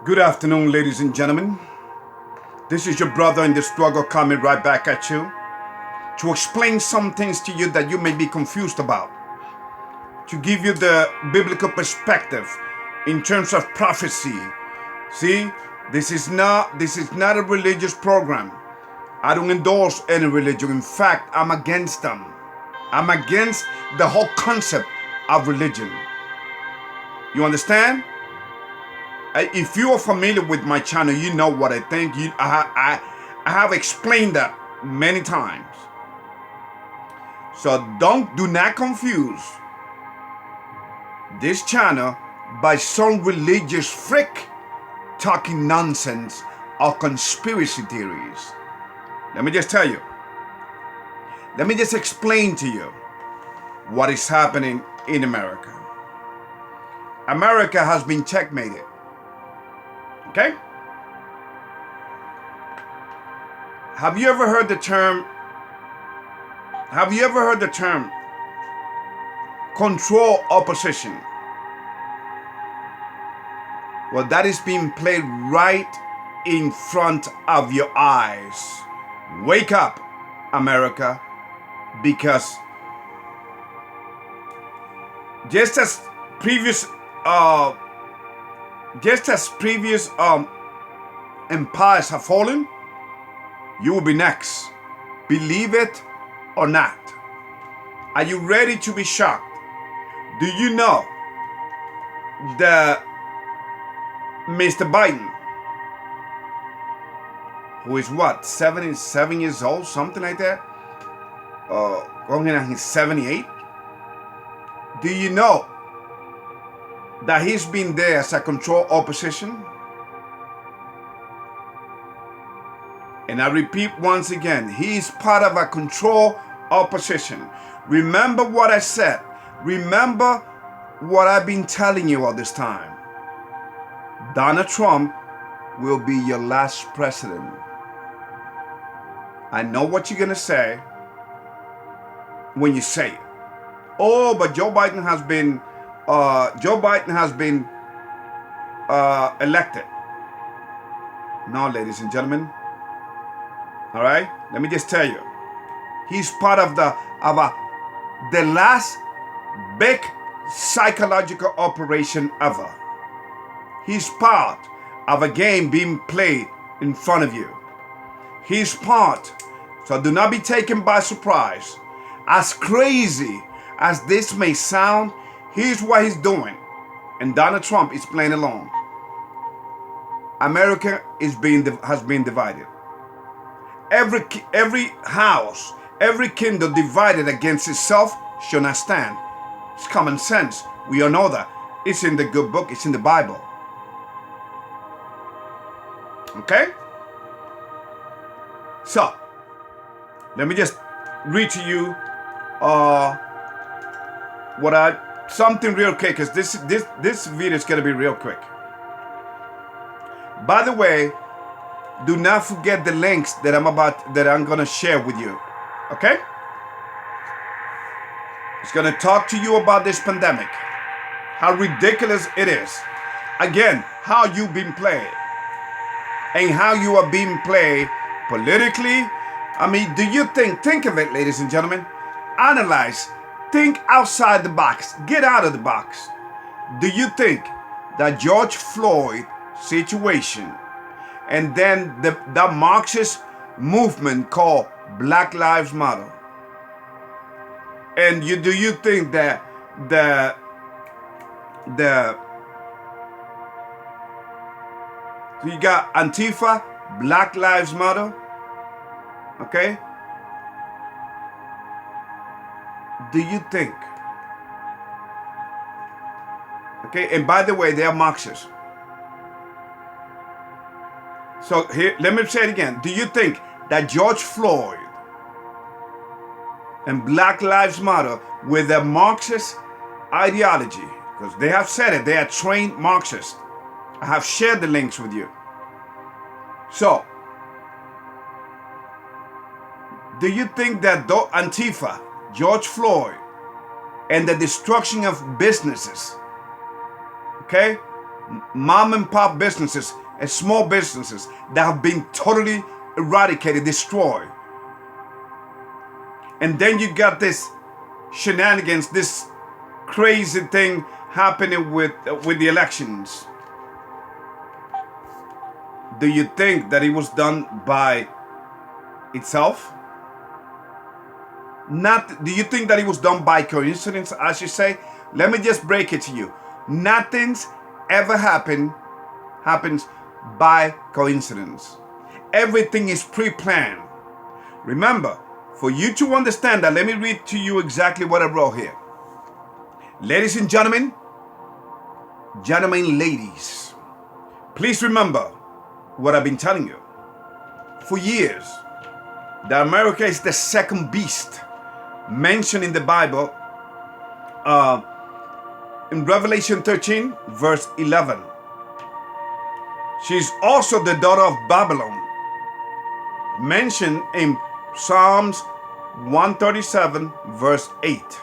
Good afternoon, ladies and gentlemen. This is your brother in the struggle coming right back at you to explain some things to you that you may be confused about, to give you the biblical perspective in terms of prophecy. See, this is not a religious program. I don't endorse any religion. In fact, I'm against them. I'm against the whole concept of religion. You understand? If you are familiar with my channel, you know what I think. I have explained that many times. So do not confuse this channel by some religious freak talking nonsense or conspiracy theories. Let me just tell you. Let me just explain to you what is happening in America. America has been checkmated. Okay? Have you ever heard the term control opposition? Well, that is being played right in front of your eyes. Wake up, America, because just as previous empires have fallen, you will be next. Believe it or not. Are you ready to be shocked? Do you know that Mr. Biden, who is what, 77 years old, something like that? Going on his 78? Do you know that he's been there as a control opposition? And I repeat once again, he is part of a control opposition. Remember what I said. Remember what I've been telling you all this time. Donald Trump will be your last president. I know what you're going to say when you say it. Oh, but Joe Biden has been elected. No, ladies and gentlemen. All right, let me just tell you, he's part of the last big psychological operation ever. He's part of a game being played in front of you. He's part, so do not be taken by surprise. As crazy as this may sound, here's what he's doing, and Donald Trump is playing along. America has been divided. Every house, every kingdom divided against itself shall not stand. It's common sense. We all know that. It's in the good book. It's in the Bible. Okay? So, let me just read to you something real quick, because this video is gonna be real quick. By the way, do not forget the links that I'm gonna share with you. Okay? It's gonna talk to you about this pandemic, how ridiculous it is. Again, how you've been played and how you are being played politically. I mean, do you think of it, ladies and gentlemen? Analyze, think outside the box, get out of the box. Do you think that George Floyd situation and then the Marxist movement called Black Lives Matter, and do you think that you got Antifa, Black Lives Matter, okay? Do you think? Okay, and by the way, they are Marxists. So here, let me say it again. Do you think that George Floyd and Black Lives Matter with their Marxist ideology, because they have said it, they are trained Marxists. I have shared the links with you. So, do you think that Antifa, George Floyd, and the destruction of businesses, okay? mom and pop businesses and small businesses that have been totally eradicated, destroyed. And then you got this shenanigans, this crazy thing happening with the elections. Do you think that it was done by itself? Not. Do you think that it was done by coincidence, as you say? Let me just break it to you. Nothing's ever happens by coincidence. Everything is pre-planned. Remember, for you to understand that, let me read to you exactly what I wrote here. Ladies and gentlemen, ladies, please remember what I've been telling you for years, that America is the second beast mentioned in the Bible, in Revelation 13 verse 11. She's also the daughter of Babylon, mentioned in Psalms 137 verse 8.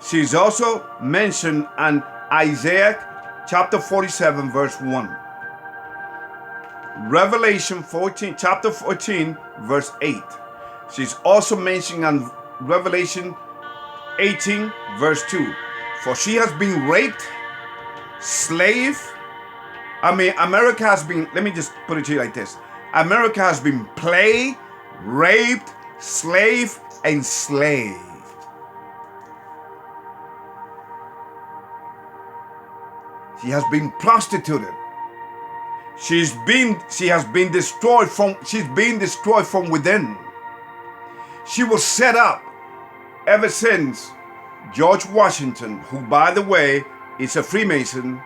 She's also mentioned in Isaiah chapter 47 verse 1. Revelation 14, chapter 14 verse 8. She's also mentioned in Revelation 18 verse 2. For she has been raped, America has been, let me just put it to you like this. America has been plagued, raped, slave, and slave. She has been prostituted. She's been destroyed from within. She was set up ever since George Washington, who by the way is a Freemason,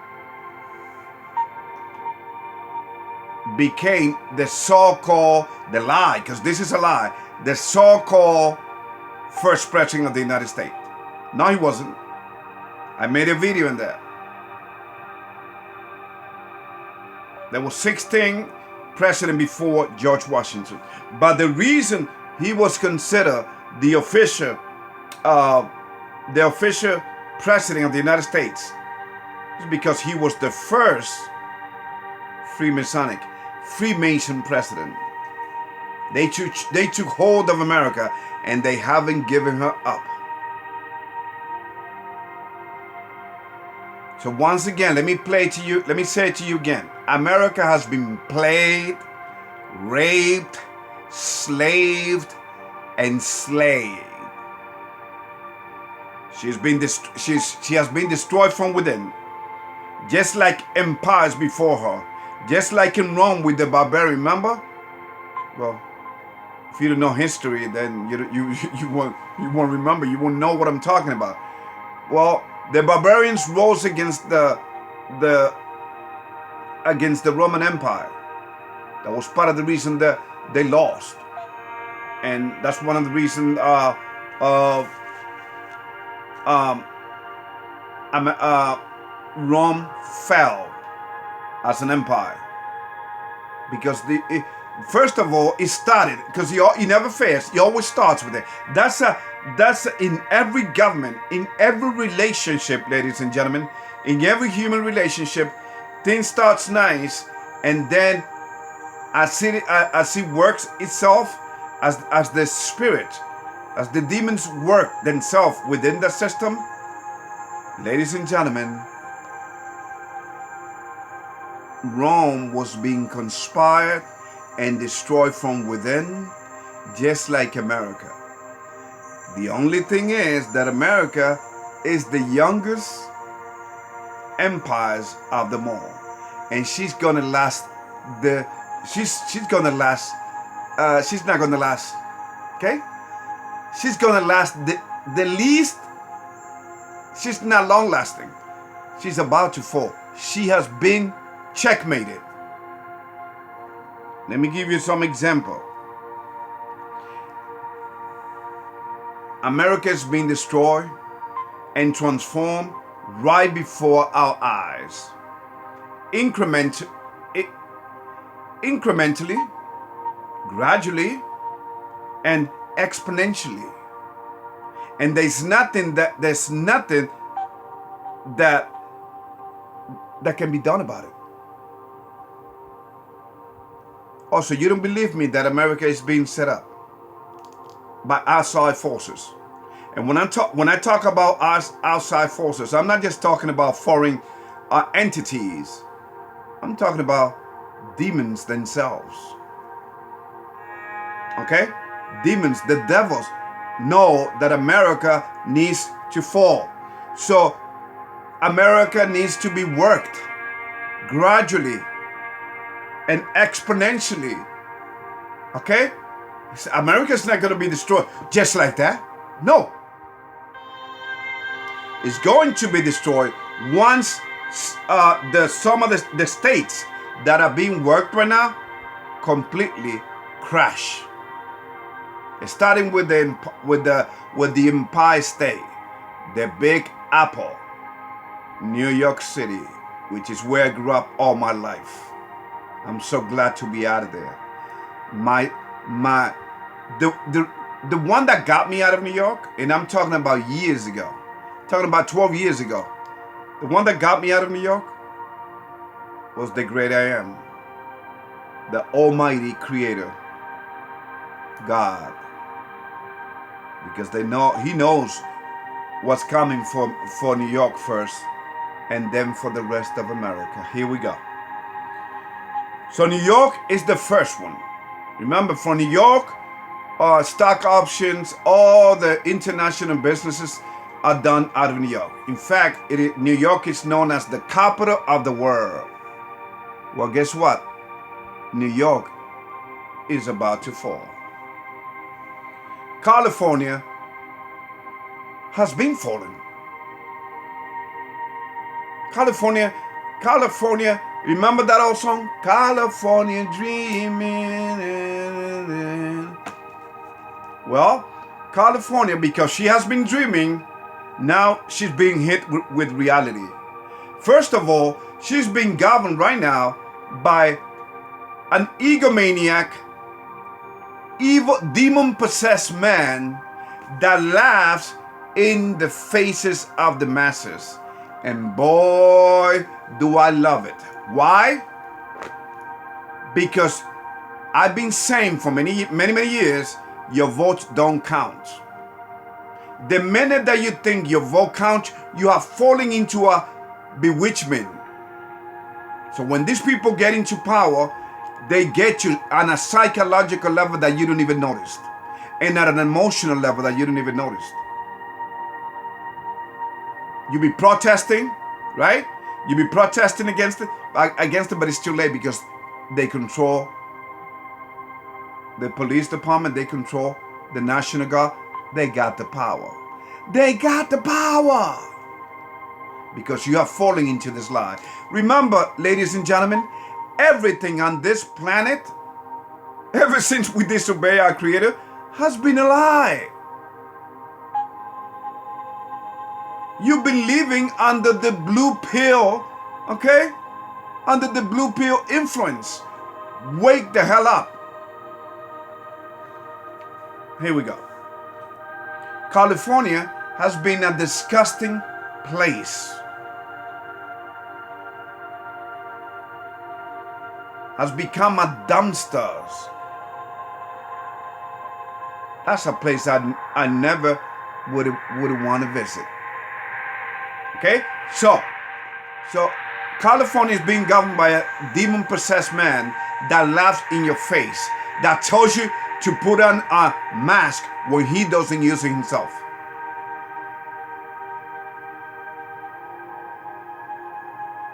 became the so-called, the lie, because this is a lie, the so-called first president of the United States. No, he wasn't. I made a video on that. There were 16 presidents before George Washington. But the reason he was considered the official president of the United States is because he was the first Freemason president. They took hold of America and they haven't given her up. So once again, let me say it to you again. America has been plagued, raped, slaved, and slayed. She has been destroyed from within, just like empires before her, just like in Rome with the barbarian. Remember? Well, if you don't know history, then you won't remember. You won't know what I'm talking about. Well, the barbarians rose against the Roman Empire. That was part of the reason that they lost, and that's one of the reasons Rome fell as an empire, because first of all, it started because he never fails. He always starts with it. That's in every government, in every relationship, ladies and gentlemen, in every human relationship, things starts nice, and then as it works itself, as the spirit, as the demons work themselves within the system, ladies and gentlemen, Rome was being conspired and destroyed from within, just like America. The only thing is that America is the youngest empires of them all, and she's gonna last. She's not gonna last. Okay, she's gonna last the least. She's not long lasting. She's about to fall. She has been checkmated. Let me give you some example. America is being destroyed and transformed right before our eyes. Incrementally, gradually, and exponentially. And there's nothing that that can be done about it. Also, you don't believe me that America is being set up by outside forces. And when I talk about outside forces, I'm not just talking about foreign entities. I'm talking about demons themselves. Okay? Demons, the devils, know that America needs to fall. So America needs to be worked gradually and exponentially. Okay? America's not going to be destroyed just like that. No. It's going to be destroyed once some of the states that are being worked right now completely crash. Starting with the Empire State, the Big Apple, New York City, which is where I grew up all my life. I'm so glad to be out of there. The one that got me out of New York, and I'm talking about years ago, talking about 12 years ago, the one that got me out of New York was the great I am, the Almighty Creator, God. Because He knows what's coming for New York first, and then for the rest of America. Here we go. So New York is the first one. Remember, for New York, stock options, all the international businesses are done out of New York. In fact, New York is known as the capital of the world. Well, guess what? New York is about to fall. California has been falling. California, remember that old song? California dreaming. Well, California, because she has been dreaming, now she's being hit with reality. First of all, she's being governed right now by an egomaniac, evil, demon-possessed man that laughs in the faces of the masses. And boy, do I love it. Why? Because I've been saying for many years, your votes don't count. The minute that you think your vote counts, you are falling into a bewitchment. So when these people get into power, they get you on a psychological level that you don't even notice, and at an emotional level that you don't even notice. You be protesting, right? You be protesting against it, but it's too late because they control the police department, they control the National Guard. They got the power. They got the power because you are falling into this lie. Remember, ladies and gentlemen, everything on this planet, ever since we disobey our Creator, has been a lie. You've been living under the blue pill, okay? Under the blue pill influence. Wake the hell up. Here we go. California has been a disgusting place. Has become a dumpster. That's a place I never would want to visit. Okay, so California is being governed by a demon-possessed man that laughs in your face, that tells you to put on a mask when he doesn't use it himself.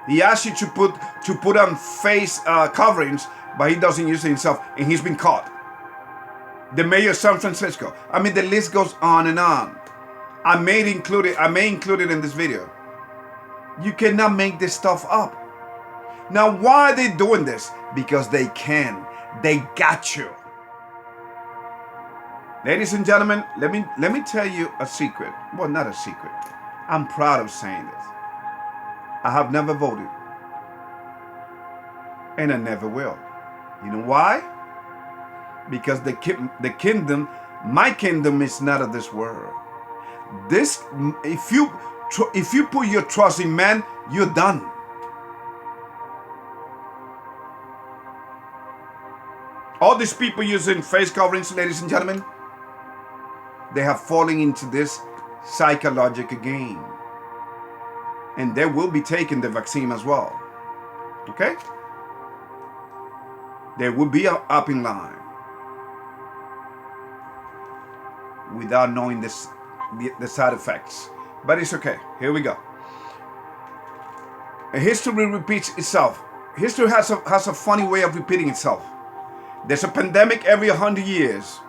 He asks you to put on face coverings, but he doesn't use it himself, and he's been caught. The mayor of San Francisco. I mean, the list goes on and on. I may include it in this video. You cannot make this stuff up. Now, why are they doing this? Because they can. They got you. Ladies and gentlemen, let me tell you a secret. Well, not a secret. I'm proud of saying this. I have never voted. And I never will. You know why? Because the kingdom, my kingdom, is not of this world. If you put your trust in man, you're done. All these people using face coverings, ladies and gentlemen, they have fallen into this psychological game. And they will be taking the vaccine as well. Okay? They will be up in line without knowing the side effects. But it's okay. Here we go. History repeats itself. History has a funny way of repeating itself. There's a pandemic every 100 years.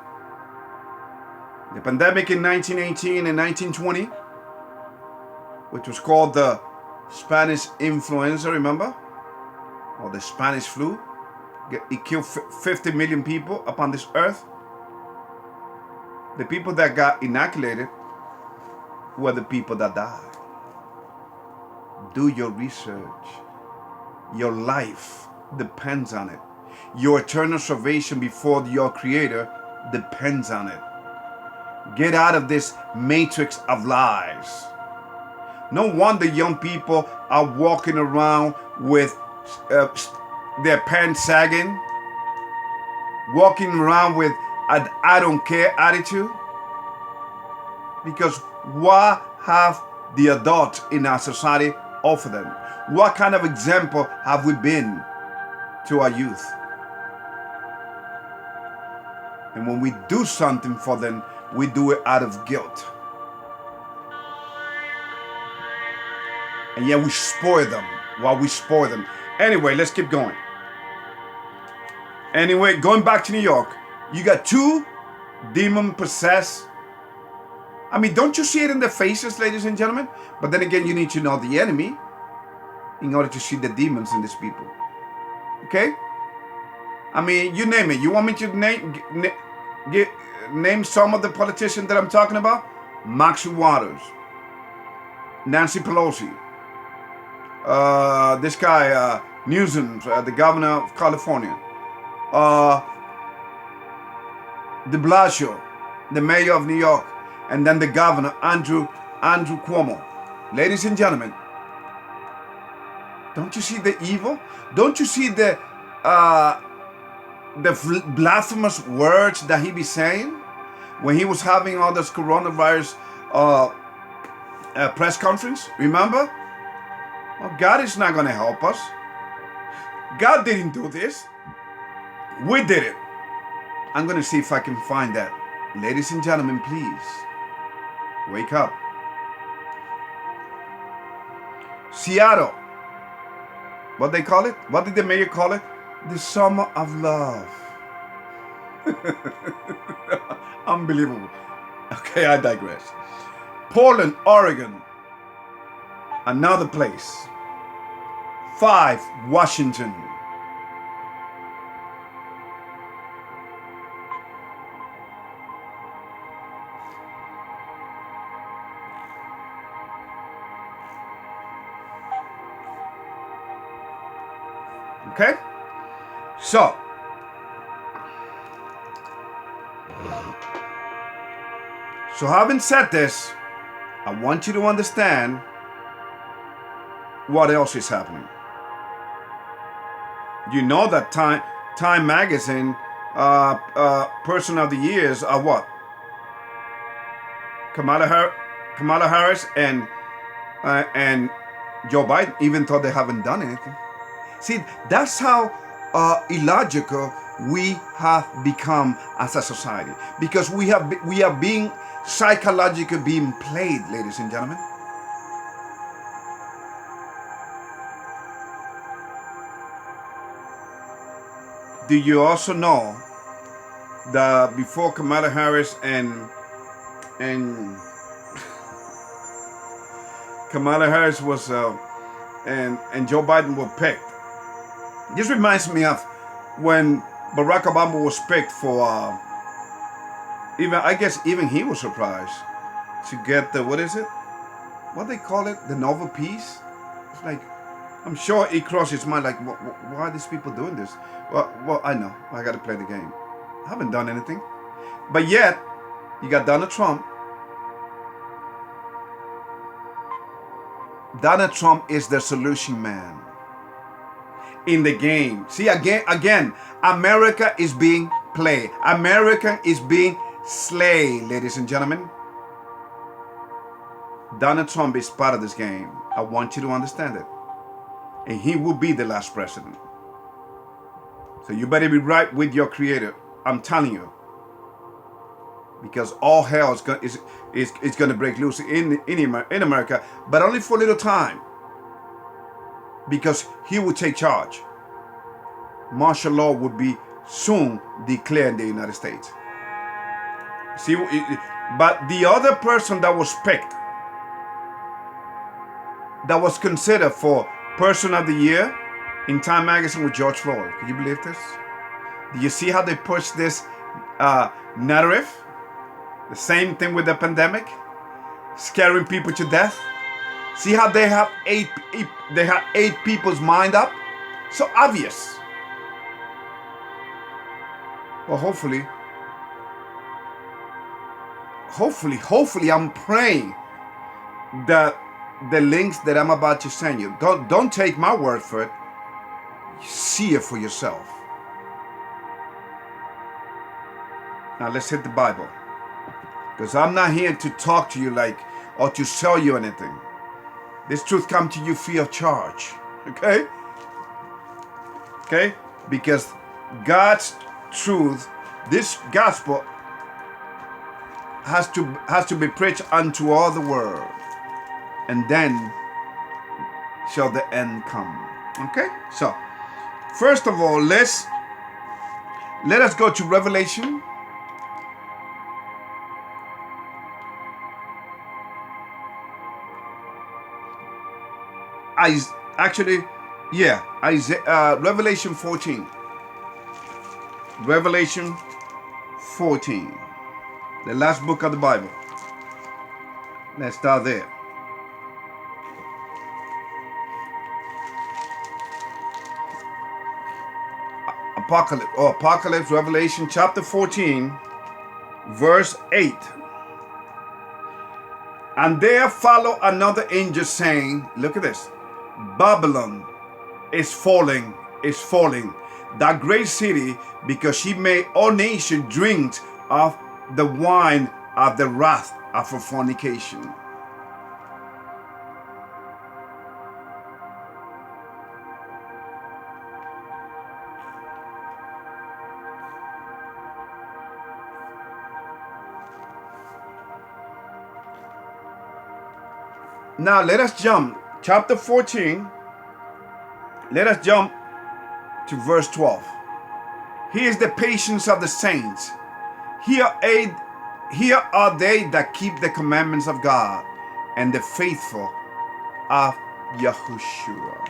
The pandemic in 1918 and 1920, which was called the Spanish influenza, remember? Or the Spanish flu. It killed 50 million people upon this earth. The people that got inoculated were the people that died. Do your research. Your life depends on it. Your eternal salvation before your Creator depends on it. Get out of this matrix of lies. No wonder young people are walking around with their pants sagging, walking around with an I don't care attitude. Because what have the adults in our society offer them? What kind of example have we been to our youth? And when we do something for them, we do it out of guilt. And yet we spoil them while we spoil them. Anyway, let's keep going. Anyway, going back to New York, you got two demon-possessed. I mean, don't you see it in their faces, ladies and gentlemen? But then again, you need to know the enemy in order to see the demons in these people. Okay? I mean, you name it. You want me to name some of the politicians that I'm talking about? Maxine Waters, Nancy Pelosi, this guy, Newsom, the governor of California, de Blasio, the mayor of New York, and then the governor, Andrew Cuomo. Ladies and gentlemen, don't you see the evil? Don't you see the blasphemous words that he be saying when he was having all this coronavirus press conference? Remember? Well, God is not going to help us. God didn't do this. We did it. I'm going to see if I can find that. Ladies and gentlemen, please wake up. Seattle. What they call it? What did the mayor call it? The summer of love. Unbelievable. Okay, I digress. Portland, Oregon. Another place. 5, Washington. Okay? So, having said this, I want you to understand what else is happening. You know that Time Magazine Person of the Years are what? Kamala Harris and Joe Biden, even though they haven't done anything. See, that's how illogical we have become as a society, because we are being psychologically being played, ladies and gentlemen. Do you also know that before Kamala Harris and Kamala Harris was and Joe Biden were picked? This reminds me of when Barack Obama was picked for even he was surprised to get the, what is it? What they call it? The Nobel Peace? It's like, I'm sure it crossed his mind, like, why are these people doing this? Well, I know. I got to play the game. I haven't done anything. But yet, you got Donald Trump. Donald Trump is the solution man. in the game. See, again, America is being played. America is being slayed, ladies and gentlemen. Donald Trump is part of this game. I want you to understand it. And he will be the last president. So you better be right with your creator. I'm telling you. Because all hell is going to break loose in America, but only for a little time. Because he will take charge. Martial law would be soon declared in the United States. See, but the other person that was picked, that was considered for Person of the Year in Time Magazine with George Floyd. Can you believe this? Do you see how they push this narrative? The same thing with the pandemic, scaring people to death. See how they have eight people's mind up? So obvious. Well, hopefully, I'm praying that the links that I'm about to send you, don't take my word for it. See it for yourself. Now let's hit the Bible. Because I'm not here to talk to you or to sell you anything. This truth comes to you free of charge. Okay? Okay? Because God's truth, this gospel has to be preached unto all the world. And then shall the end come. Okay? So, first of all, let us go to Revelation. Revelation 14. Revelation 14. The last book of the Bible. Let's start there. Apocalypse, Revelation chapter 14, verse 8. And there followed another angel saying, look at this, Babylon is falling, that great city, because she made all nations drink of the wine of the wrath of her fornication. Now let us jump, chapter 14, let us jump to verse 12. Here is the patience of the saints. Here are they that keep the commandments of God and the faithful of Yahushua.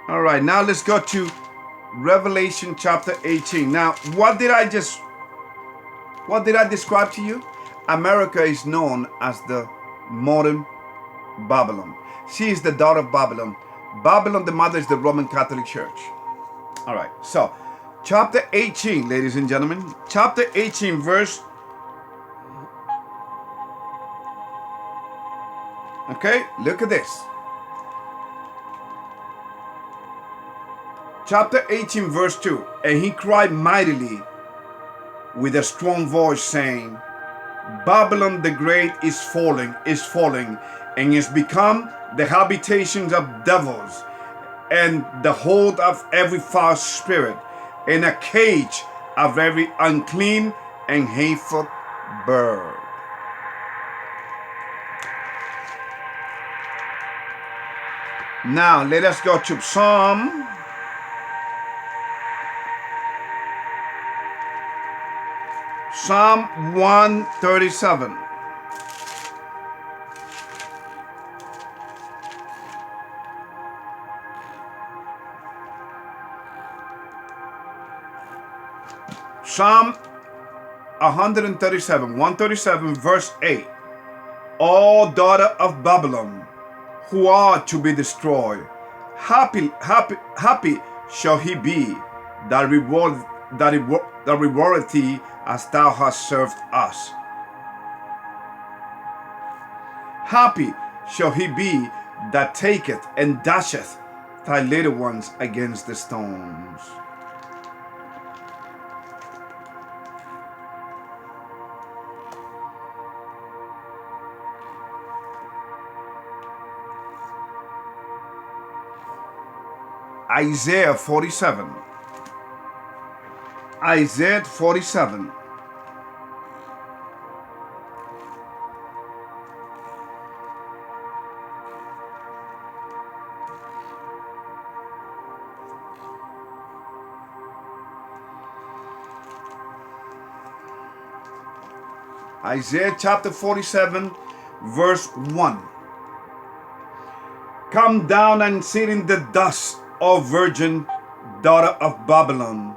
All right, now let's go to Revelation chapter 18. Now, what did I describe to you? America is known as the modern Babylon. She is the daughter of Babylon. Babylon, the mother, is the Roman Catholic Church. All right, so chapter 18, ladies and gentlemen. Chapter 18, verse. Okay, look at this. Chapter 18, verse 2. And he cried mightily with a strong voice, saying, Babylon the Great is falling, and is become the habitations of devils, and the hold of every false spirit, and a cage of every unclean and hateful bird. Now let us go to Psalm 137. Psalm 137, verse 8. O daughter of Babylon, who are to be destroyed, happy shall he be that rewardeth thee as thou hast served us. Happy shall he be that taketh and dasheth thy little ones against the stones. Isaiah 47. Isaiah 47. Isaiah chapter 47, verse 1. Come down and sit in the dust, O virgin daughter of Babylon.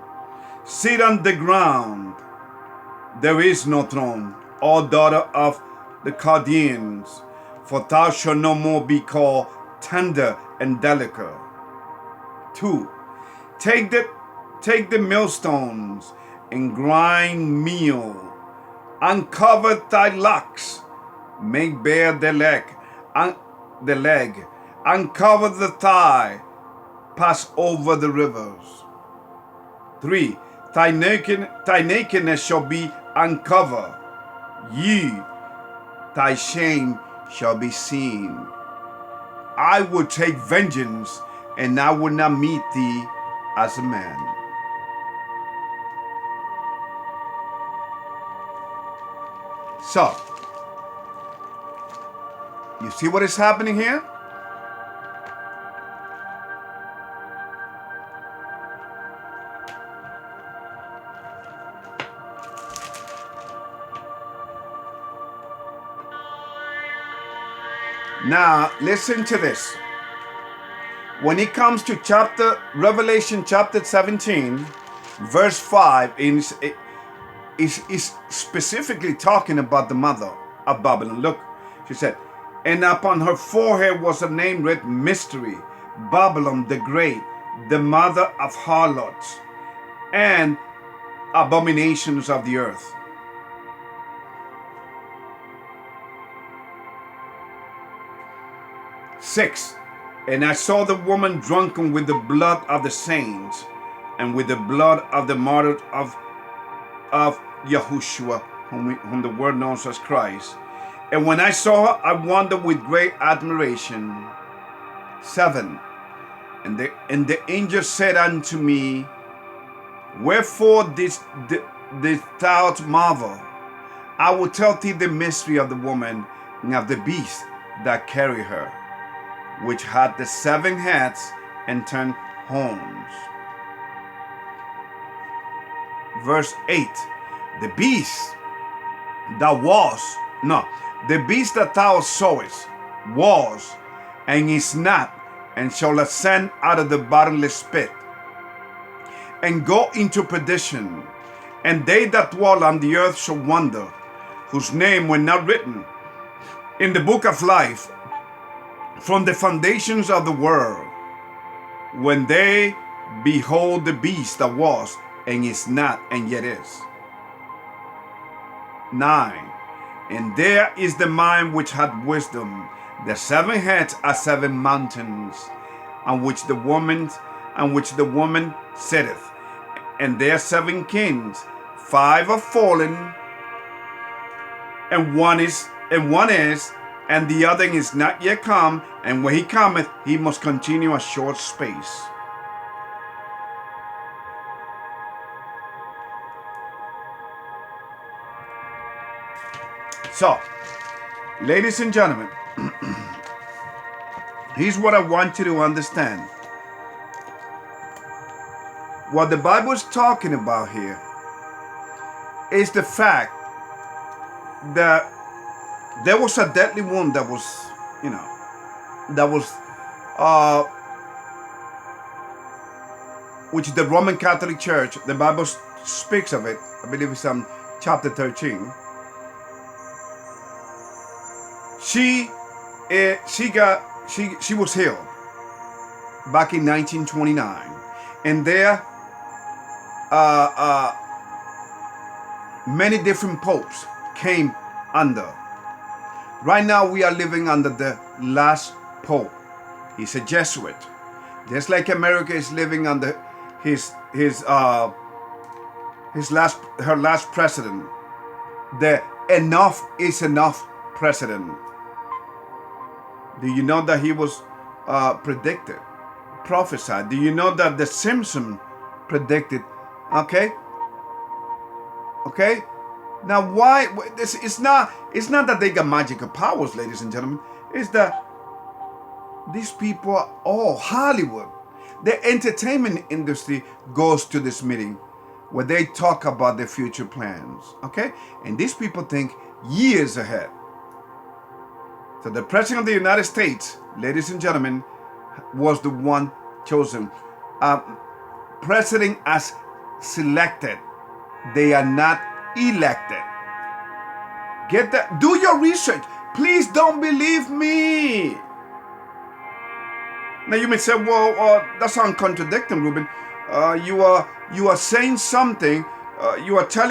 Sit on the ground. There is no throne, O daughter of the Chaldeans, for thou shalt no more be called tender and delicate. 2. Take the millstones and grind meal. Uncover thy locks, make bare the leg, uncover the thigh, pass over the rivers. 3. Thy nakedness shall be uncovered, thy shame shall be seen. I will take vengeance, and I will not meet thee as a man. So, you see what is happening here? Now, listen to this. When it comes to Revelation chapter 17, verse 5, is specifically talking about the mother of Babylon. Look, she said, and upon her forehead was a name written, Mystery, Babylon the Great, the mother of harlots and abominations of the earth. Six, and I saw the woman drunken with the blood of the saints and with the blood of the martyrs of Yahushua, whom the word knows as Christ. And when I saw her, I wondered with great admiration. 7. And the angel said unto me, wherefore didst thou marvel? I will tell thee the mystery of the woman and of the beast that carry her, which had the 7 heads and 10 horns. Verse 8. The beast that thou sawest was, and is not, and shall ascend out of the bottomless pit, and go into perdition. And they that dwell on the earth shall wonder, whose name were not written in the book of life from the foundations of the world, when they behold the beast that was, and is not, and yet is. 9. And there is the mind which had wisdom. The 7 heads are 7 mountains, on which the woman sitteth. And there are 7 kings. 5 are fallen, and one is, and the other is not yet come. And when he cometh, he must continue a short space. So, ladies and gentlemen, here's what I want you to understand. What the Bible is talking about here is the fact that there was a deadly wound that was, which the Roman Catholic Church, the Bible speaks of it. I believe it's on chapter 13. She was healed back in 1929, and there many different popes came under. Right now we are living under the last pope. He's a Jesuit. Just like America is living under her last president, the enough is enough president. Do you know that he was predicted, prophesied? Do you know that the Simpson predicted? Okay. Now, why? It's not that they got magical powers, ladies and gentlemen. It's that these people are all Hollywood. The entertainment industry goes to this meeting where they talk about their future plans. Okay, and these people think years ahead. So the President of the United States, ladies and gentlemen, was the one chosen. President as selected. They are not elected. Get that? Do your research. Please don't believe me. Now you may say, well, that sounds contradicting, Ruben. You are saying something. You are telling